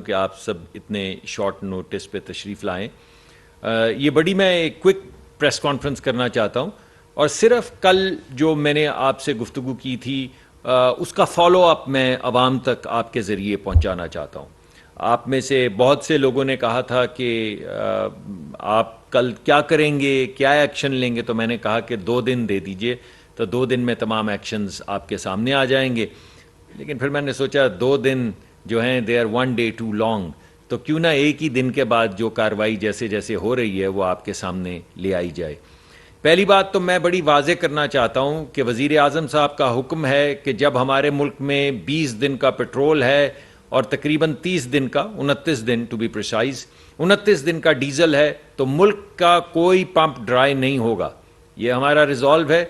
کہ آپ سب اتنے شارٹ نوٹس پہ تشریف لائیں. یہ بڑی میں ایک کوئک پریس کانفرنس کرنا چاہتا ہوں اور صرف کل جو میں نے آپ سے گفتگو کی تھی اس کا فالو اپ میں عوام تک آپ کے ذریعے پہنچانا چاہتا ہوں. آپ میں سے بہت سے لوگوں نے کہا تھا کہ آپ کل کیا کریں گے, کیا ایکشن لیں گے, تو میں نے کہا کہ 2 دن دے دیجئے, تو 2 دن میں تمام ایکشنز آپ کے سامنے آ جائیں گے. لیکن پھر میں نے سوچا 2 دن جو ہیں they are 1 day too long, تو کیوں نہ ایک ہی دن کے بعد جو کارروائی جیسے جیسے ہو رہی ہے وہ آپ کے سامنے لے آئی جائے. پہلی بات تو میں بڑی واضح کرنا چاہتا ہوں کہ وزیر اعظم صاحب کا حکم ہے کہ جب ہمارے ملک میں 20 دن کا پیٹرول ہے اور تقریباً 30 دن کا 29 دن ٹو بی پریسائز 29 دن کا ڈیزل ہے, تو ملک کا کوئی پمپ ڈرائی نہیں ہوگا. یہ ہمارا ریزالو ہے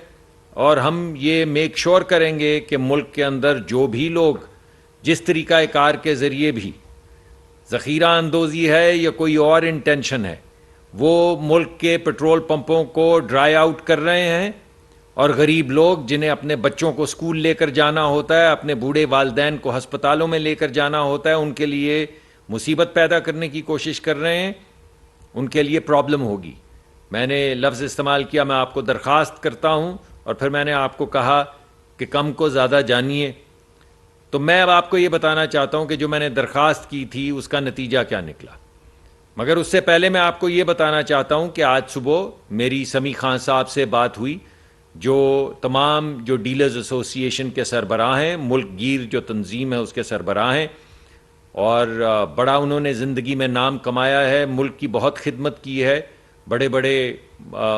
اور ہم یہ میک شور کریں گے کہ ملک کے اندر جو بھی لوگ جس طریقہ کار کے ذریعے بھی ذخیرہ اندوزی ہے یا کوئی اور انٹینشن ہے وہ ملک کے پیٹرول پمپوں کو ڈرائی آؤٹ کر رہے ہیں, اور غریب لوگ جنہیں اپنے بچوں کو اسکول لے کر جانا ہوتا ہے, اپنے بوڑھے والدین کو ہسپتالوں میں لے کر جانا ہوتا ہے, ان کے لیے مصیبت پیدا کرنے کی کوشش کر رہے ہیں, ان کے لیے پرابلم ہوگی. میں نے لفظ استعمال کیا, میں آپ کو درخواست کرتا ہوں, اور پھر میں نے آپ کو کہا کہ کم کو زیادہ جانیے. تو میں اب آپ کو یہ بتانا چاہتا ہوں کہ جو میں نے درخواست کی تھی اس کا نتیجہ کیا نکلا. مگر اس سے پہلے میں آپ کو یہ بتانا چاہتا ہوں کہ آج صبح میری سمیع خان صاحب سے بات ہوئی, جو تمام جو ڈیلرز ایسوسی ایشن کے سربراہ ہیں, ملک گیر جو تنظیم ہے اس کے سربراہ ہیں, اور بڑا انہوں نے زندگی میں نام کمایا ہے, ملک کی بہت خدمت کی ہے, بڑے بڑے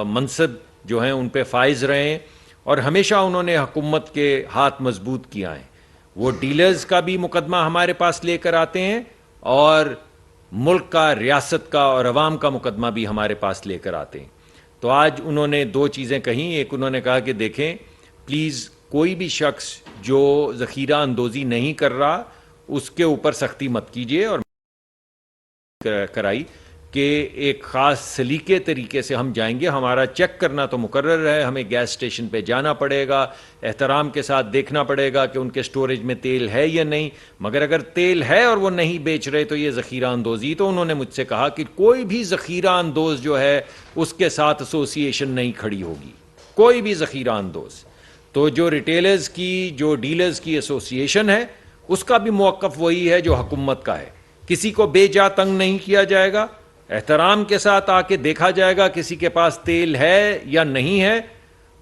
منصب جو ہیں ان پہ فائز رہے ہیں, اور ہمیشہ انہوں نے حکومت کے ہاتھ مضبوط کیا ہیں. وہ ڈیلرز کا بھی مقدمہ ہمارے پاس لے کر آتے ہیں اور ملک کا, ریاست کا اور عوام کا مقدمہ بھی ہمارے پاس لے کر آتے ہیں. تو آج انہوں نے 2 چیزیں کہیں. ایک انہوں نے کہا کہ دیکھیں پلیز کوئی بھی شخص جو ذخیرہ اندوزی نہیں کر رہا اس کے اوپر سختی مت کیجیے, اور کرائی کہ ایک خاص سلیقے طریقے سے ہم جائیں گے. ہمارا چیک کرنا تو مقرر ہے, ہمیں گیس اسٹیشن پہ جانا پڑے گا, احترام کے ساتھ دیکھنا پڑے گا کہ ان کے سٹوریج میں تیل ہے یا نہیں, مگر اگر تیل ہے اور وہ نہیں بیچ رہے تو یہ ذخیرہ اندوزی. تو انہوں نے مجھ سے کہا کہ کوئی بھی ذخیرہ اندوز جو ہے اس کے ساتھ ایسوسی ایشن نہیں کھڑی ہوگی, کوئی بھی ذخیرہ اندوز. تو جو ریٹیلرز کی, جو ڈیلرز کی ایسوسی ایشن ہے اس کا بھی موقف وہی ہے جو حکومت کا ہے. کسی کو بے جا تنگ نہیں کیا جائے گا, احترام کے ساتھ آ کے دیکھا جائے گا کسی کے پاس تیل ہے یا نہیں ہے,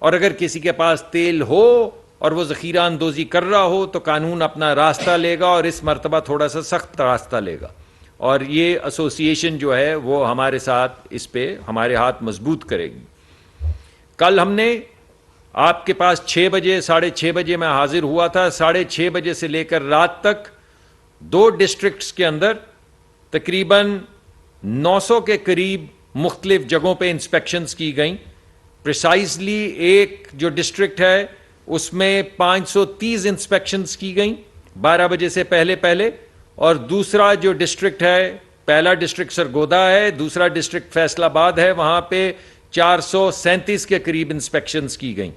اور اگر کسی کے پاس تیل ہو اور وہ ذخیرہ اندوزی کر رہا ہو تو قانون اپنا راستہ لے گا, اور اس مرتبہ تھوڑا سا سخت راستہ لے گا. اور یہ ایسوسی ایشن جو ہے وہ ہمارے ساتھ اس پہ ہمارے ہاتھ مضبوط کرے گی. کل ہم نے آپ کے پاس 6 بجے 6:30 بجے میں حاضر ہوا تھا. 6:30 بجے سے لے کر رات تک 2 ڈسٹرکٹس کے اندر تقریباً 900 کے قریب مختلف جگہوں پہ انسپیکشنز کی گئیں. پریسائزلی ایک جو ڈسٹرکٹ ہے اس میں 530 انسپیکشنز کی گئیں 12 بجے سے پہلے, اور دوسرا جو ڈسٹرکٹ ہے, پہلا ڈسٹرکٹ سرگودا ہے, دوسرا ڈسٹرکٹ فیصل آباد ہے, وہاں پہ 437 کے قریب انسپیکشنز کی گئیں.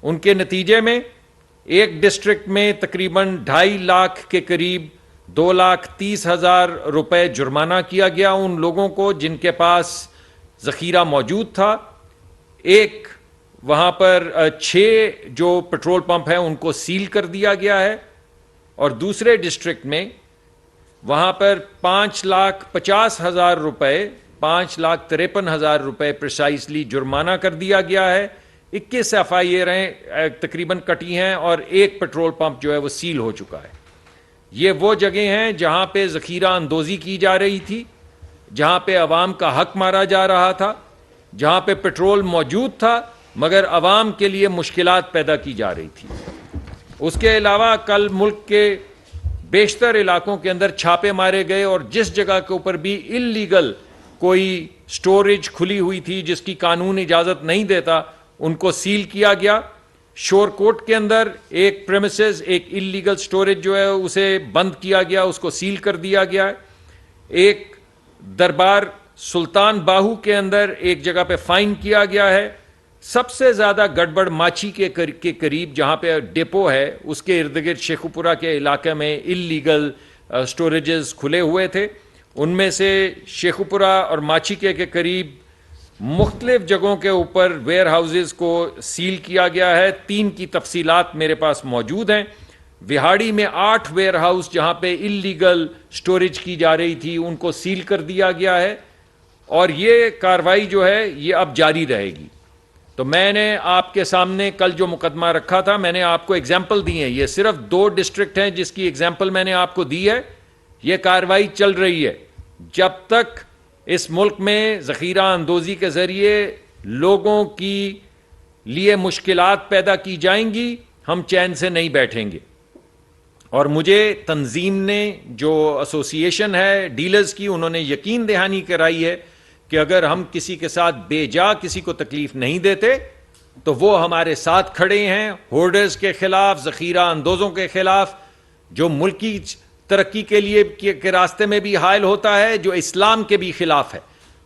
ان کے نتیجے میں ایک ڈسٹرکٹ میں تقریباً 2.5 لاکھ کے قریب 2,30,000 روپے جرمانہ کیا گیا ان لوگوں کو جن کے پاس ذخیرہ موجود تھا. ایک وہاں پر 6 جو پیٹرول پمپ ہیں ان کو سیل کر دیا گیا ہے, اور دوسرے ڈسٹرکٹ میں وہاں پر 5,50,000 روپے 5,53,000 روپے پریسائزلی جرمانہ کر دیا گیا ہے. 21 FIR تقریباً کٹی ہیں, اور ایک پیٹرول پمپ جو ہے وہ سیل ہو چکا ہے. یہ وہ جگہیں ہیں جہاں پہ ذخیرہ اندوزی کی جا رہی تھی, جہاں پہ عوام کا حق مارا جا رہا تھا, جہاں پہ پیٹرول موجود تھا مگر عوام کے لیے مشکلات پیدا کی جا رہی تھی. اس کے علاوہ کل ملک کے بیشتر علاقوں کے اندر چھاپے مارے گئے, اور جس جگہ کے اوپر بھی انلیگل کوئی سٹوریج کھلی ہوئی تھی جس کی قانون اجازت نہیں دیتا ان کو سیل کیا گیا. شور کوٹ کے اندر ایک پریمیسز, ایک انلیگل سٹوریج جو ہے اسے بند کیا گیا, اس کو سیل کر دیا گیا. ایک دربار سلطان باہو کے اندر ایک جگہ پہ فائن کیا گیا ہے. سب سے زیادہ گڑبڑ ماچی کے قریب جہاں پہ ڈیپو ہے اس کے ارد گرد شیخوپورہ کے علاقے میں انلیگل اسٹوریجز کھلے ہوئے تھے. ان میں سے شیخوپورہ اور ماچیکے کے قریب مختلف جگہوں کے اوپر ویئر ہاؤسز کو سیل کیا گیا ہے. 3 کی تفصیلات میرے پاس موجود ہیں. وہاڑی میں 8 ویئر ہاؤس جہاں پہ انلیگل سٹوریج کی جا رہی تھی ان کو سیل کر دیا گیا ہے, اور یہ کاروائی جو ہے یہ اب جاری رہے گی. تو میں نے آپ کے سامنے کل جو مقدمہ رکھا تھا میں نے آپ کو ایگزامپل دی ہیں. یہ صرف 2 ڈسٹرکٹ ہیں جس کی ایگزامپل میں نے آپ کو دی ہے. یہ کاروائی چل رہی ہے. جب تک اس ملک میں ذخیرہ اندوزی کے ذریعے لوگوں کی لیے مشکلات پیدا کی جائیں گی ہم چین سے نہیں بیٹھیں گے. اور مجھے تنظیم نے جو ایسوسی ایشن ہے ڈیلرز کی, انہوں نے یقین دہانی کرائی ہے کہ اگر ہم کسی کے ساتھ بے جا کسی کو تکلیف نہیں دیتے تو وہ ہمارے ساتھ کھڑے ہیں ہولڈرز کے خلاف, ذخیرہ اندوزوں کے خلاف, جو ملکی ترقی کے لیے کے راستے میں بھی حائل ہوتا ہے, جو اسلام کے بھی خلاف ہے.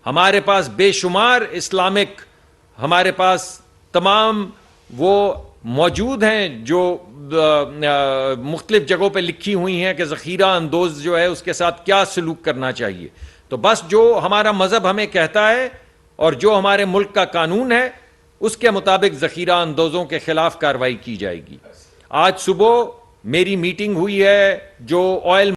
ہمارے پاس بے شمار اسلامک, ہمارے پاس تمام وہ موجود ہیں جو مختلف جگہوں پہ لکھی ہوئی ہیں کہ ذخیرہ اندوز جو ہے اس کے ساتھ کیا سلوک کرنا چاہیے. تو بس جو ہمارا مذہب ہمیں کہتا ہے اور جو ہمارے ملک کا قانون ہے اس کے مطابق ذخیرہ اندوزوں کے خلاف کارروائی کی جائے گی. آج صبح میری میٹنگ ہوئی ہے جو آئل